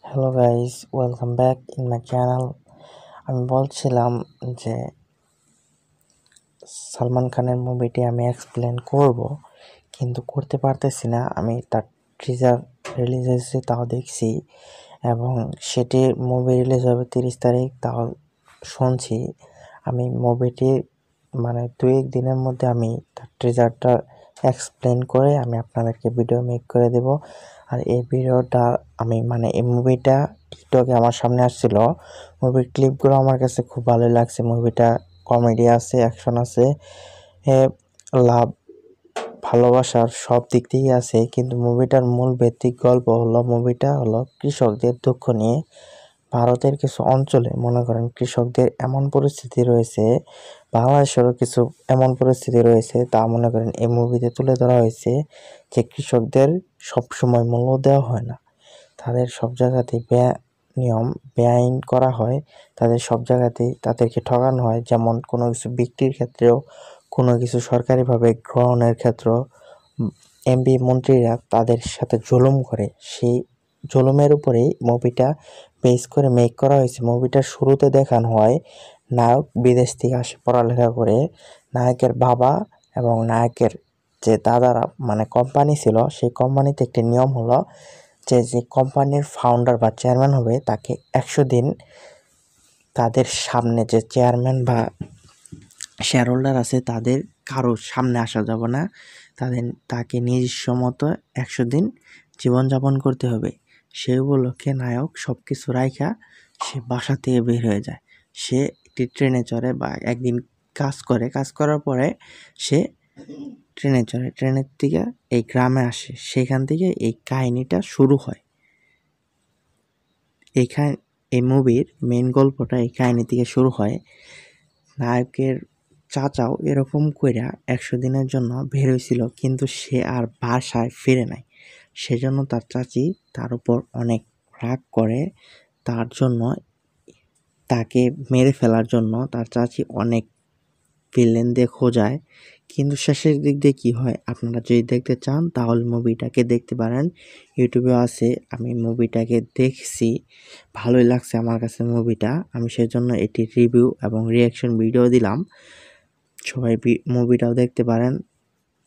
Hello guys, welcome back in my channel. আমি বলছিলাম যে সালমান খানের মুভিটি আমি এক্সপ্লেন করব, কিন্তু করতে পারতেছি না। আমি তার ট্রিজার রিলিজ হয়েছে তাও দেখছি, এবং সেটি মুভি রিলিজ হবে 30 তারিখ তাও শুনছি। আমি মুভিটি মানে 2-1 দিনের মধ্যে আমি তার ট্রিজারটা এক্সপ্লেন করে আমি আপনাদেরকে ভিডিও মেক করে দেব। আর এই ভিডিওটা আমি এই মুভিটা টিকটকে আমার সামনে আসছিল। মুভির ক্লিপগুলো আমার কাছে খুব ভালো লাগছে। মুভিটা কমেডি আছে, অ্যাকশন আছে, লাভ, ভালোবাসার সব দিক থেকেই আছে। কিন্তু মুভিটার মূল ভিত্তিক গল্প মুভিটা হলো কৃষকদের দুঃখ নিয়ে। ভারতের কিছু অঞ্চলে মনে করেন কৃষকদের এমন পরিস্থিতি রয়েছে, বাংলাদেশেরও কিছু এমন পরিস্থিতি রয়েছে, তা মনে করেন এই মুভিতে তুলে ধরা হয়েছে যে কৃষকদের সবসময় মূল্য দেওয়া হয় না। তাদের সব জায়গাতেই নিয়ম বেআইন করা হয়। তাদের সব জায়গাতেই তাদেরকে ঠকানো হয়। যেমন কোনো কিছু বিক্রির ক্ষেত্রেও, কোনো কিছু সরকারিভাবে গ্রহণের ক্ষেত্রেও এমপি মন্ত্রীরা তাদের সাথে জুলুম করে। সেই জুলুমের উপরেই মুভিটা বেস করে মেক করা হয়েছে। মুভিটার শুরুতে দেখানো হয় নায়ক বিদেশ থেকে আসে পড়ালেখা করে। নায়কের বাবা এবং নায়কের যে দাদারা কোম্পানি ছিল, সেই কোম্পানিতে একটি নিয়ম হলো যে কোম্পানির ফাউন্ডার বা চেয়ারম্যান হবে তাকে 100 দিন তাদের সামনে, যে চেয়ারম্যান বা শেয়ার হোল্ডার আছে তাদের কারোর সামনে আসা যাবে না। তাকে নিজস্ব মতো 100 দিন জীবনযাপন করতে হবে। সেই উপলক্ষে নায়ক সব কিছু রাইখা সে বাসা থেকে বের হয়ে যায়। সে একটি ট্রেনে চড়ে বা একদিন কাজ করার পরে সে ট্রেনে চড়ে, ট্রেনের থেকে এই গ্রামে আসে। সেখান থেকে এই কাহিনীটা শুরু হয়। এই মুভির মেন গল্পটা এই কাহিনী থেকে শুরু হয়। নায়কের চাচাও এরকম কইরা 100 দিনের জন্য বের হয়েছিল, কিন্তু সে আর বাসায় ফিরে নাই। সেজন্য তার চাচি তার উপর অনেক রাগ করে। তার জন্য তাকে মেরে ফেলার জন্য তার চাচি অনেক ভিলেন দিয়ে খোঁজায়। কিন্তু শেষের দিক দিয়ে কী হয়, আপনারা যদি দেখতে চান তাহলে মুভিটাকে দেখতে পারেন, ইউটিউবে আছে। আমি মুভিটাকে দেখছি, ভালোই লাগছে আমার কাছে মুভিটা। আমি সেজন্য এটির রিভিউ এবং রিয়াকশন ভিডিও দিলাম। সবাই মুভিটাও দেখতে পারেন।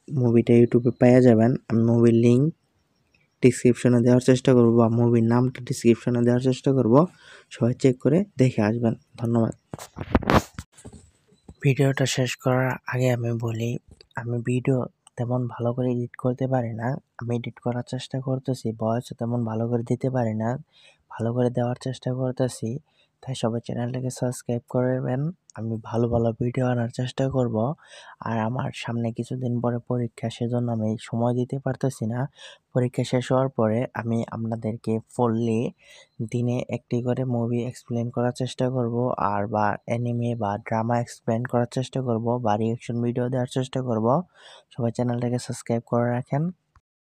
মুভিটা ইউটিউবে পেয়ে যাবেন। আমি মুভির লিঙ্ক ডিসক্রিপশনে দেওয়ার চেষ্টা করব, বা মুভির নামটা ডিসক্রিপশনে দেওয়ার চেষ্টা করব। সবাই চেক করে দেখে আসবেন। ধন্যবাদ। ভিডিওটা শেষ করার আগে আমি বলি, আমি ভিডিও তেমন ভালো করে এডিট করতে পারি না। আমি এডিট করার চেষ্টা করতেছি, ভয়েসও তেমন ভালো করে দিতে পারি না, ভালো করে দেওয়ার চেষ্টা করতেছি। তাই সবাই চ্যানেলটাকে সাবস্ক্রাইব করবেন। আমি ভালো ভালো ভিডিও আনার চেষ্টা করব। আর আমার সামনে কিছুদিন পরে পরীক্ষা, সেজন্য আমি সময় দিতে পারতেছি না। পরীক্ষা শেষ হওয়ার পরে আমি আপনাদেরকে ফুললি দিনে একটি করে মুভি এক্সপ্লেন করার চেষ্টা করব, আর বা অ্যানিমে বা ড্রামা এক্সপ্লেন করার চেষ্টা করব, বা রিঅ্যাকশন ভিডিও দেওয়ার চেষ্টা করব। সবাই চ্যানেলটাকে সাবস্ক্রাইব করে রাখেন।